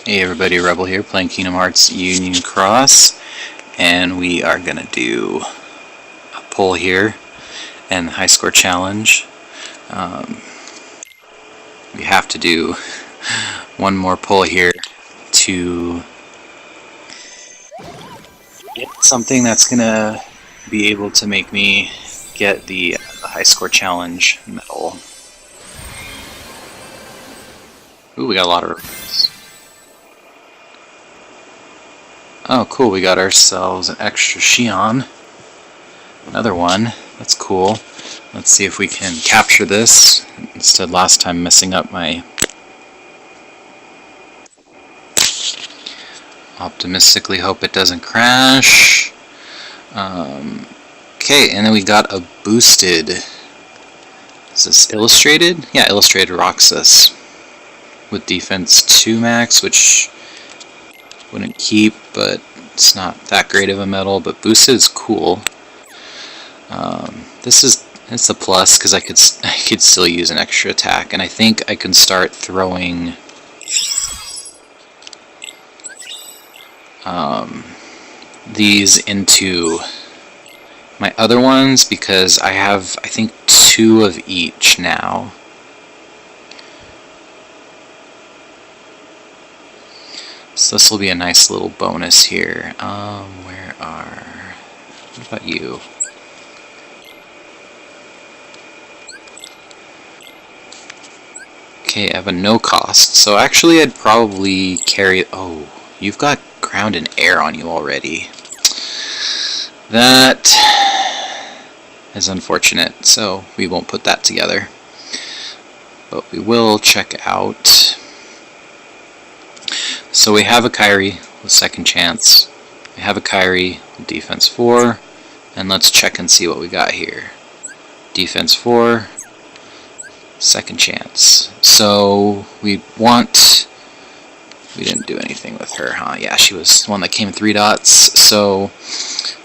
Hey everybody, Rebel here, playing Kingdom Hearts Union Cross, and we are going to do a pull here and the high score challenge. We have to do one more pull here to get something that's going to be able to make me get the high score challenge medal. Ooh, we got a lot of rewards. Oh, cool, we got ourselves an extra Shion. Another one. That's cool. Let's see if we can capture this instead of last time messing up my... Optimistically hope it doesn't crash. Okay, and then we got a boosted... Is this illustrated? Yeah, illustrated Roxas. With defense 2 max, which... wouldn't keep, but it's not that great of a medal, but boosted is cool. It's a plus because I could still use an extra attack, and I think I can start throwing these into my other ones because I have, I think, 2 of each now. So this will be a nice little bonus here. What about you? Okay, I have a no cost. So actually I'd probably carry... Oh, you've got ground and air on you already. That is unfortunate, so we won't put that together. But we will check out... So we have a Kyrie with second chance. We have a Kyrie with defense 4. And let's check and see what we got here. Defense 4. Second chance. So we want... We didn't do anything with her, huh? Yeah, she was the one that came 3 dots. So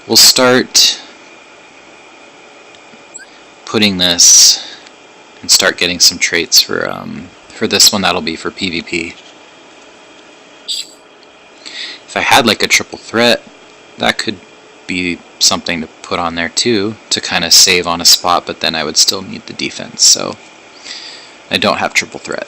we'll start putting this and start getting some traits for this one. That'll be for PvP. If I had like a triple threat, that could be something to put on there too, to kind of save on a spot, but then I would still need the defense, so I don't have triple threat.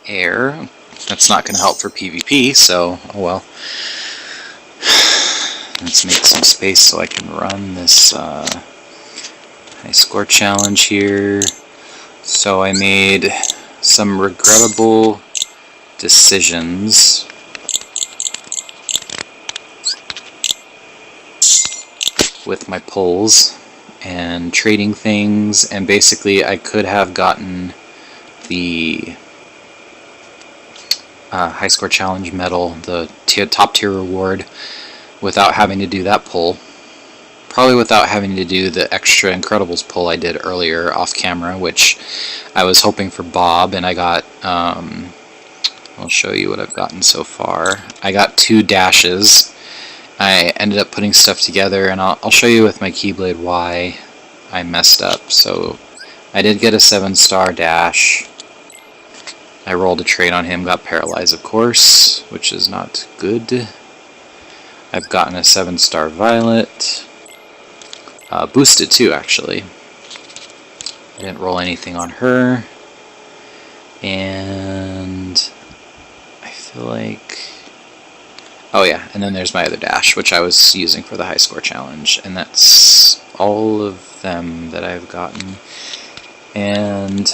Air, that's not going to help for PvP, so oh well. Let's make some space so I can run this high score challenge here. So I made some regrettable decisions. With my pulls and trading things, and basically I could have gotten the high score challenge medal, the top tier reward, without having to do that pull. Probably without having to do the extra Incredibles pull I did earlier off camera, which I was hoping for Bob, and I got, I'll show you what I've gotten so far. I got 2 dashes. I ended up putting stuff together, and I'll show you with my Keyblade why I messed up. So I did get a 7-star dash. I rolled a trait on him, got paralyzed of course, which is not good. I've gotten a 7-star Violet. Boosted too, actually. I didn't roll anything on her. And I feel like... Oh yeah, and then there's my other dash, which I was using for the high score challenge. And that's all of them that I've gotten. And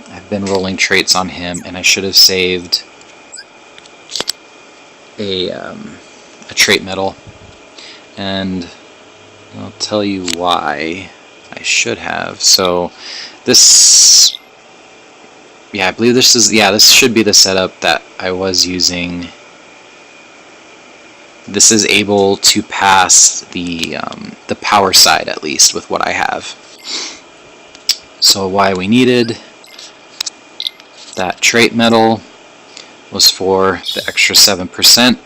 I've been rolling traits on him, and I should have saved a trait medal. And I'll tell you why I should have. So this, yeah, I believe this is, yeah, this should be the setup that I was using. This is able to pass the power side, at least, with what I have. So why we needed that trait medal was for the extra 7%,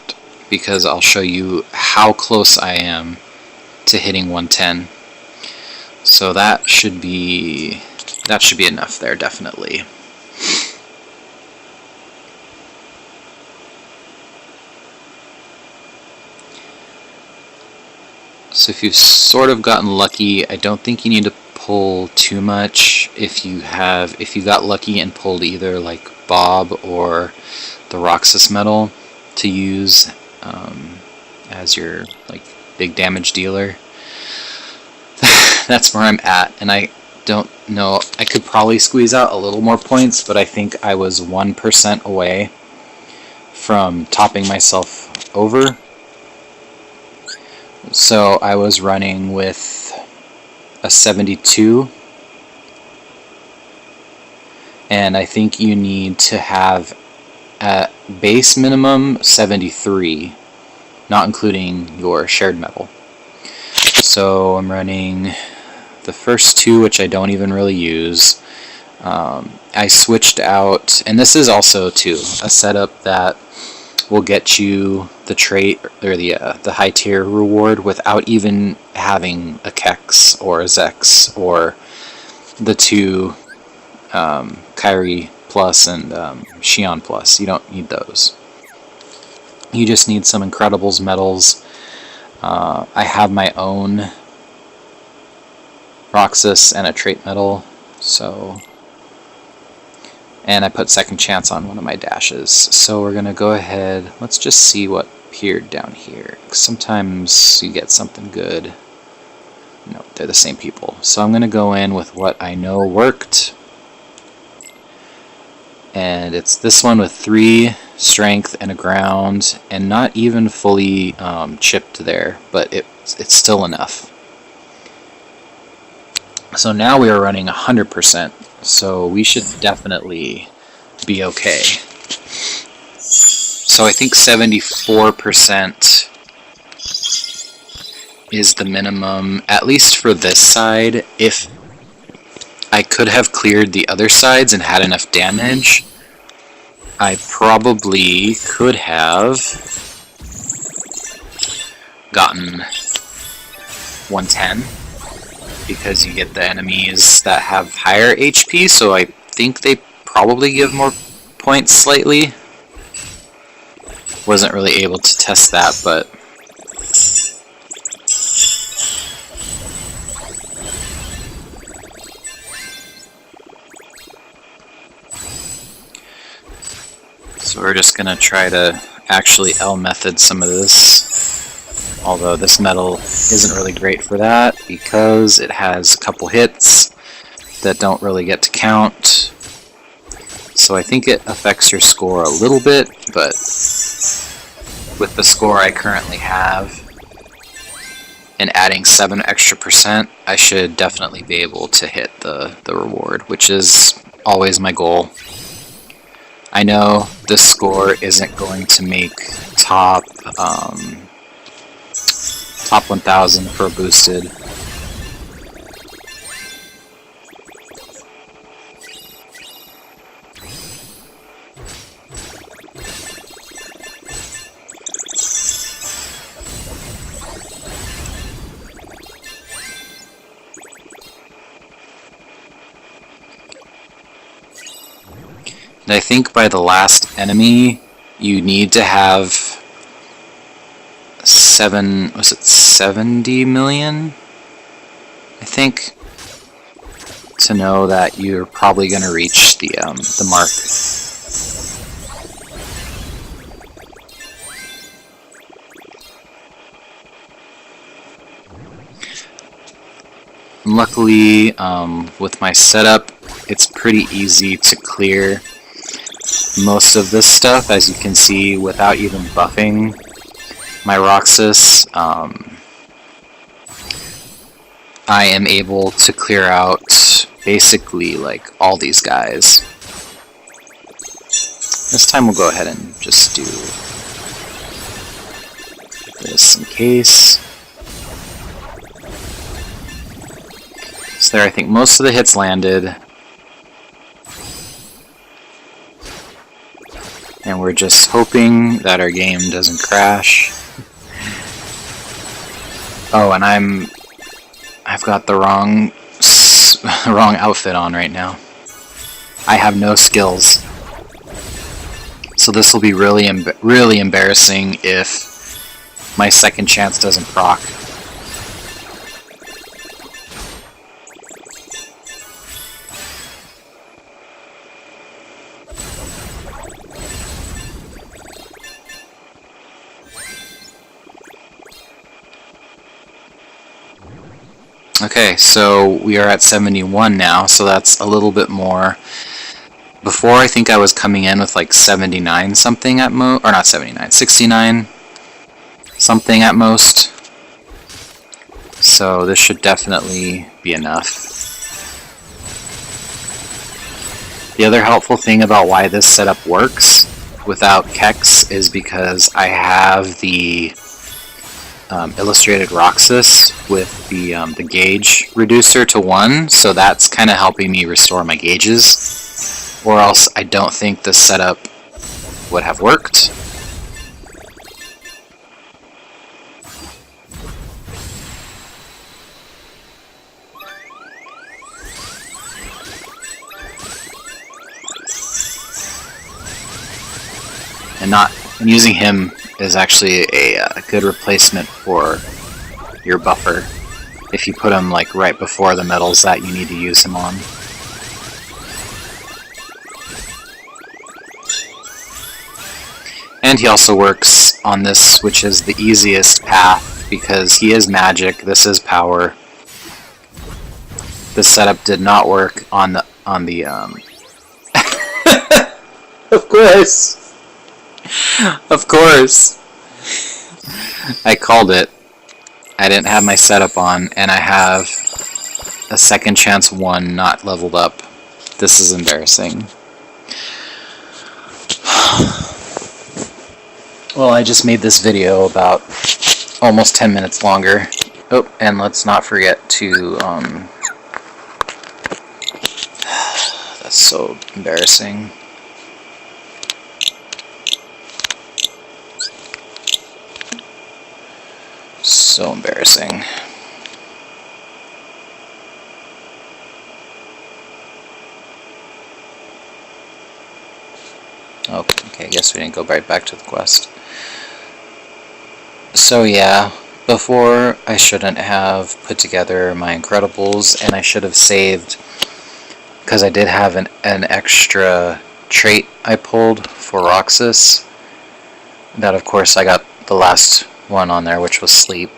because I'll show you how close I am to hitting 110. So that should be enough there, definitely. So if you've sort of gotten lucky, I don't think you need to pull too much. If you got lucky and pulled either like Bob or the Roxas medal to use as your like big damage dealer, that's where I'm at. And I don't know, I could probably squeeze out a little more points, but I think I was 1% away from topping myself over. So I was running with a 72, and I think you need to have at base minimum 73, not including your shared medal. So I'm running the first two, which I don't even really use. I switched out, and this is also too a setup that will get you the trait or the high tier reward without even having a Kex or a Zex or the two Kyrie Plus and Xion Plus. You don't need those. You just need some Incredibles medals. I have my own Roxas and a trait medal, so, and I put second chance on one of my dashes. So we're gonna go ahead, let's just see what appeared down here. Sometimes you get something good. No, they're the same people. So I'm gonna go in with what I know worked, and it's this one with 3 strength and a ground, and not even fully chipped there, but it's still enough. So now we are running 100%, so we should definitely be okay. So I think 74% is the minimum, at least for this side. If I could have cleared the other sides and had enough damage, I probably could have gotten 110. Because you get the enemies that have higher HP, so I think they probably give more points slightly. Wasn't really able to test that, but so we're just gonna try to actually L method some of this. Although this medal isn't really great for that because it has a couple hits that don't really get to count. So I think it affects your score a little bit, but with the score I currently have and adding 7 extra %, I should definitely be able to hit the reward, which is always my goal. I know this score isn't going to make top 1000 for a boosted. And I think by the last enemy, you need to have 70 million, I think, to know that you're probably going to reach the mark. Luckily, with my setup, it's pretty easy to clear most of this stuff, as you can see, without even buffing my Roxas. I am able to clear out basically like all these guys. This time we'll go ahead and just do this in case. So there, I think most of the hits landed. And we're just hoping that our game doesn't crash. Oh, and I've got the wrong wrong outfit on right now. I have no skills. So this will be really embarrassing if my second chance doesn't proc. Okay, so we are at 71 now, so that's a little bit more. Before, I think I was coming in with like 79 something at most, or not 79, 69 something at most. So this should definitely be enough. The other helpful thing about why this setup works without Kex is because I have the illustrated Roxas with the gauge reducer to 1, so that's kind of helping me restore my gauges, or else I don't think this setup would have worked. And using him is actually a good replacement for your buffer if you put him like right before the metals that you need to use him on. And he also works on this, which is the easiest path because he is magic, this is power. This setup did not work on the Of course. Of course. I called it. I didn't have my setup on, and I have a second chance 1 not leveled up. This is embarrassing. Well, I just made this video about almost 10 minutes longer. Oh, and let's not forget to, that's so embarrassing. So embarrassing. Oh, okay, I guess we didn't go right back to the quest. So yeah, before I shouldn't have put together my Incredibles, and I should have saved, because I did have an extra trait I pulled for Roxas. That, of course, I got the last one on there, which was sleep.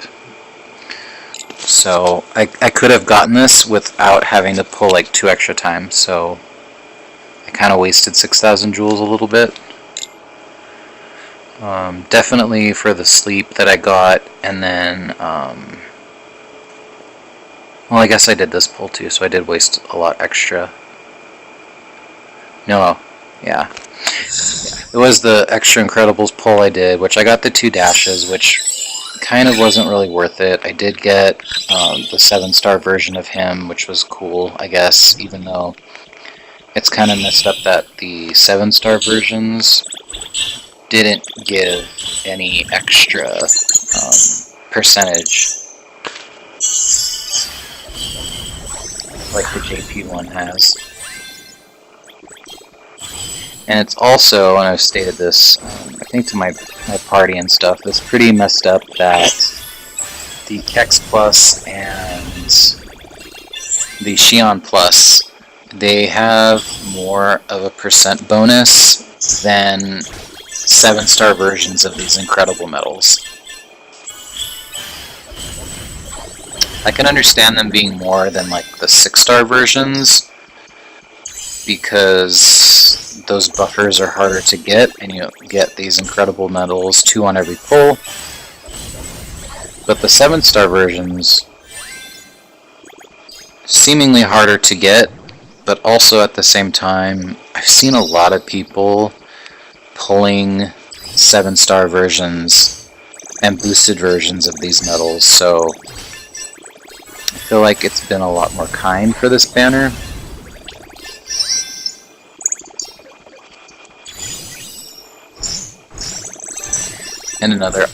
So I could have gotten this without having to pull like 2 extra times, so I kind of wasted 6,000 jewels a little bit. Definitely for the sleep that I got, and then well, I guess I did this pull too, so I did waste a lot extra. No, yeah. It was the extra Incredibles pull I did, which I got the 2 dashes, which kind of wasn't really worth it. I did get the 7-star version of him, which was cool, I guess, even though it's kind of messed up that the 7-star versions didn't give any extra percentage like the JP one has. And it's also, and I've stated this, I think to my party and stuff, it's pretty messed up that the Kex Plus and the Xion Plus, they have more of a percent bonus than 7-star versions of these incredible metals. I can understand them being more than like the 6-star versions, because those buffers are harder to get, and you get these incredible metals 2 on every pull. But the 7-star versions, seemingly harder to get, but also at the same time, I've seen a lot of people pulling 7-star versions and boosted versions of these metals, so I feel like it's been a lot more kind for this banner. And another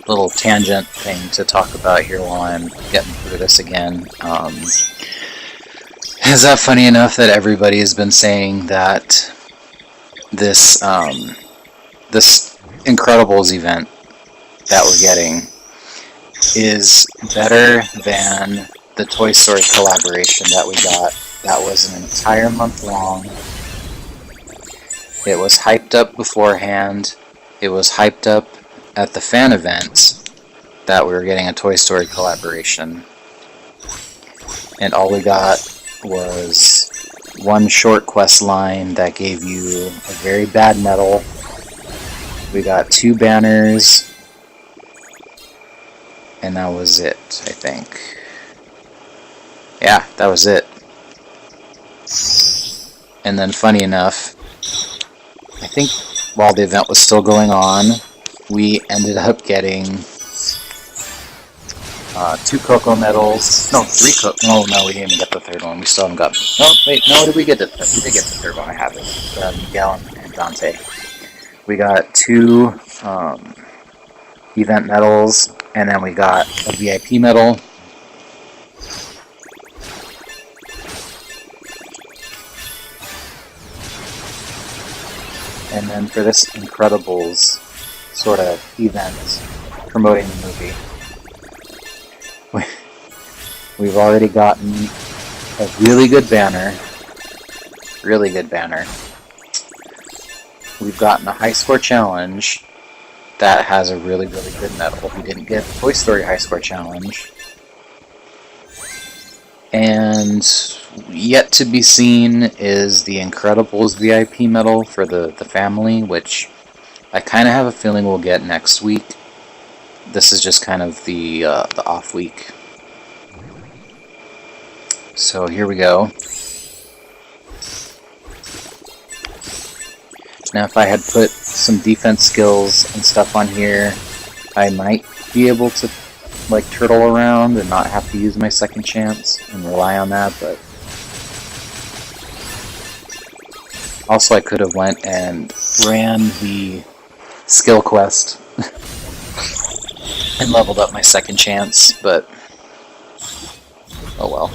little tangent thing to talk about here while I'm getting through this again. Is that funny enough that everybody has been saying that this this Incredibles event that we're getting is better than the Toy Story collaboration that we got. That was an entire month long. It was hyped up beforehand. It was hyped up at the fan event that we were getting a Toy Story collaboration. And all we got was one short quest line that gave you a very bad medal. We got 2 banners, and that was it, I think. Yeah, that was it. And then, funny enough, I think while the event was still going on, we ended up getting 2 Coco medals. No, 3 Coco. Oh, no, we didn't even get the 3rd one. We still haven't got. Oh, wait, no, did we get the 3rd? We did get the 3rd one. I have it. Miguel and Dante. We got 2 event medals, and then we got a VIP medal. And then for this Incredibles sort of event promoting the movie, we've already gotten a really good banner. Really good banner. We've gotten a high score challenge that has a really, really good medal. We didn't get the Toy Story high score challenge. And yet to be seen is the Incredibles VIP medal for the family, which I kind of have a feeling we'll get next week. This is just kind of the off week. So here we go. Now if I had put some defense skills and stuff on here, I might be able to like turtle around and not have to use my second chance and rely on that, but also I could have went and ran the skill quest and leveled up my second chance, but oh well.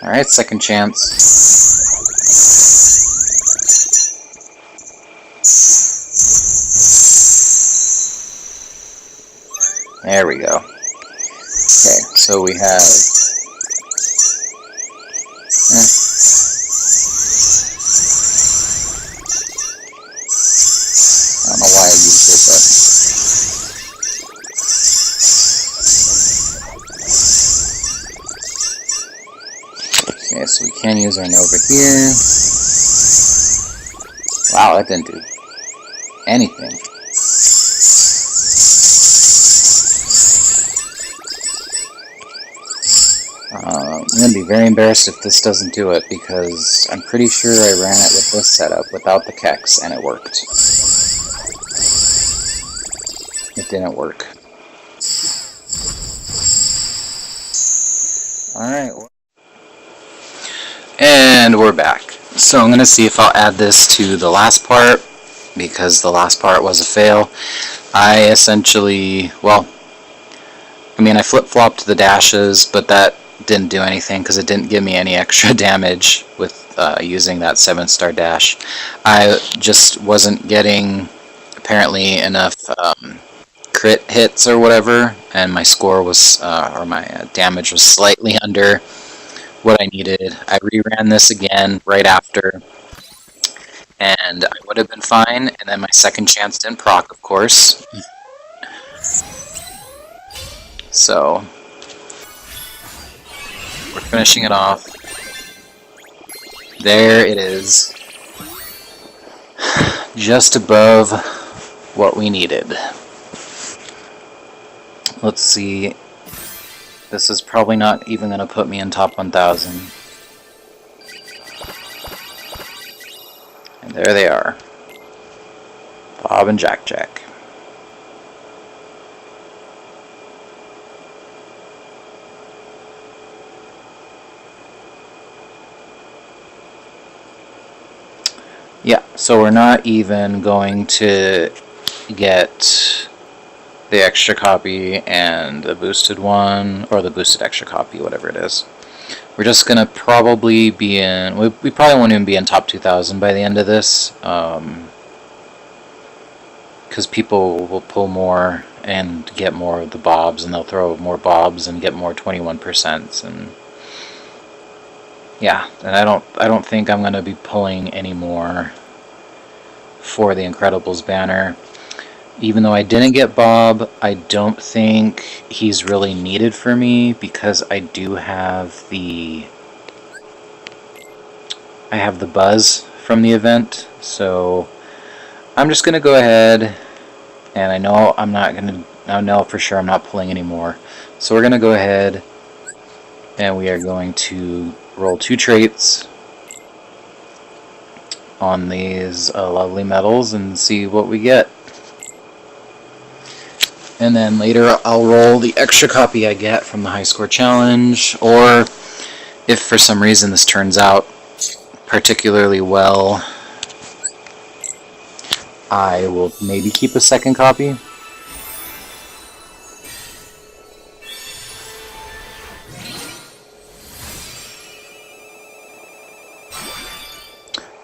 Alright, second chance. There we go. Okay, so we have... I don't know why I used it, but... Okay, so we can use our Nova here. Wow, that didn't do anything. I'm going to be very embarrassed if this doesn't do it, because I'm pretty sure I ran it with this setup without the Kex, and it worked. It didn't work. Alright. And we're back. So I'm going to see if I'll add this to the last part, because the last part was a fail. I essentially, well, I mean I flip-flopped the dashes, but that didn't do anything because it didn't give me any extra damage with using that 7-star dash. I just wasn't getting apparently enough crit hits or whatever, and my score was, or my damage was slightly under what I needed. I reran this again right after, and I would have been fine, and then my second chance didn't proc, of course. So, we're finishing it off. There it is. Just above what we needed. Let's see. This is probably not even going to put me in top 1,000. And there they are. Bob and Jack Jack. Yeah, so we're not even going to get the extra copy and the boosted one, or the boosted extra copy, whatever it is. We're just going to probably be in, we probably won't even be in top 2,000 by the end of this, because people will pull more and get more of the bobs, and they'll throw more bobs and get more 21%, and yeah, and I don't think I'm going to be pulling any more for the Incredibles banner. Even though I didn't get Bob, I don't think he's really needed for me, because I do have the buzz from the event. So I'm just gonna go ahead, and I know for sure I'm not pulling anymore. So we're gonna go ahead and we are going to roll 2 traits on these lovely medals and see what we get. And then later I'll roll the extra copy I get from the high score challenge, or if for some reason this turns out particularly well, I will maybe keep a second copy.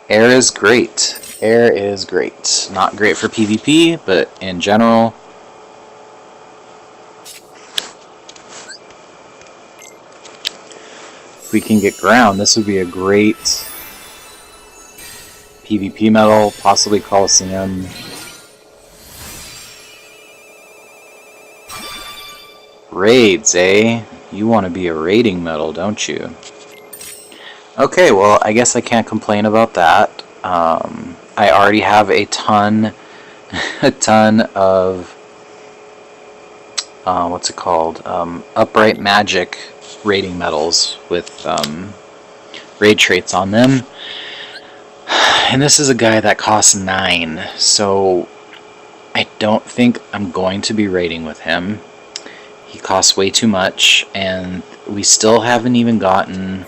Air is great. Air is great. Not great for PvP, but in general. If we can get ground, this would be a great PvP medal, possibly Coliseum. Raids, eh? You want to be a raiding medal, don't you? Okay, well, I guess I can't complain about that. I already have a ton of what's it called? Upright Magic raiding medals with raid traits on them. And this is a guy that costs 9, so I don't think I'm going to be raiding with him. He costs way too much, and we still haven't even gotten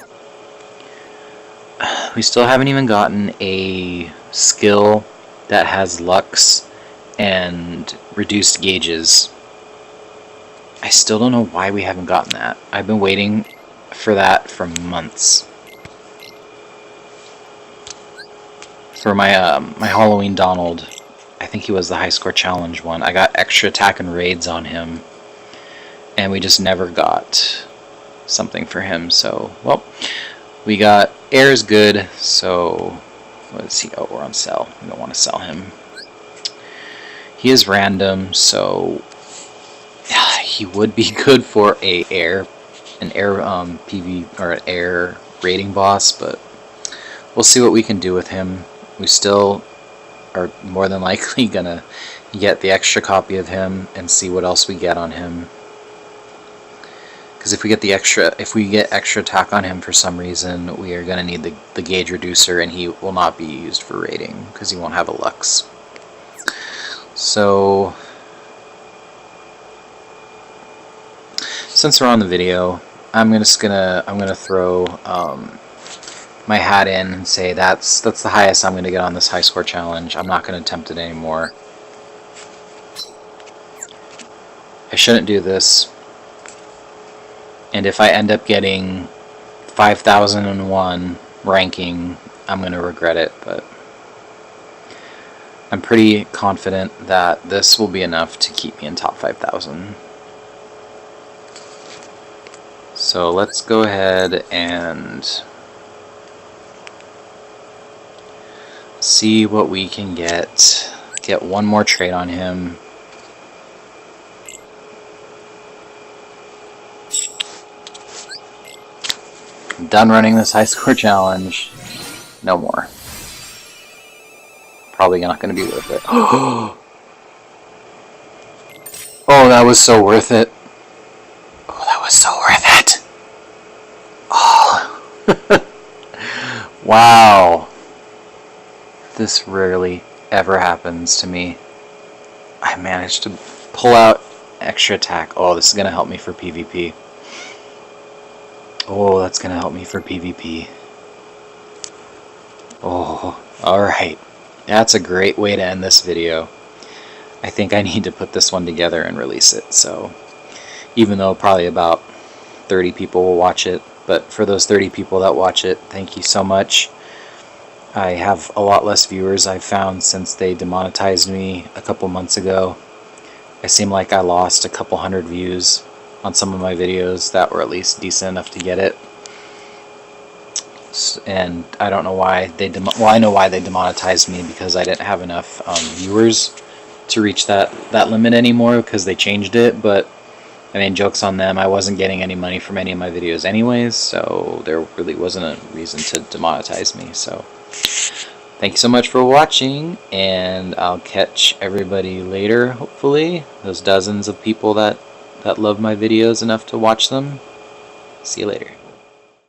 a skill that has Lux and reduced gauges. I still don't know why we haven't gotten that. I've been waiting for that for months. For my my Halloween Donald, I think he was the high score challenge one, I got extra attack and raids on him, and we just never got something for him. So, well, we got air's good, so let's see. Oh, we're on sell. We don't want to sell him. He is random, so he would be good for an air PV or an air rating boss, but we'll see what we can do with him. We still are more than likely gonna get the extra copy of him and see what else we get on him. Because if we get extra attack on him for some reason, we are gonna need the gauge reducer, and he will not be used for rating because he won't have a Lux. So, since we're on the video, I'm gonna throw my hat in and say that's the highest I'm gonna get on this high score challenge. I'm not gonna attempt it anymore. I shouldn't do this, and if I end up getting 5001 ranking, I'm gonna regret it, but I'm pretty confident that this will be enough to keep me in top 5,000. So let's go ahead and see what we can get. Get one more trait on him. I'm done running this high score challenge. No more. Probably not going to be worth it. Oh, that was so worth it. Oh, that was so worth it. Oh. Wow. This rarely ever happens to me, I managed to pull out extra attack. Oh, this is going to help me for PvP. Oh, that's going to help me for PvP. Oh, alright. That's a great way to end this video. I think I need to put this one together and release it. So, even though probably about 30 people will watch it, but for those 30 people that watch it, thank you so much. I have a lot less viewers I've found since they demonetized me a couple months ago. I seem like I lost a couple hundred views on some of my videos that were at least decent enough to get it. And I don't know why they well, I know why they demonetized me, because I didn't have enough viewers to reach that limit anymore, because they changed it. But I mean, joke's on them. I wasn't getting any money from any of my videos anyways, so there really wasn't a reason to demonetize me. So thank you so much for watching, and I'll catch everybody later, hopefully. Those dozens of people that love my videos enough to watch them. See you later.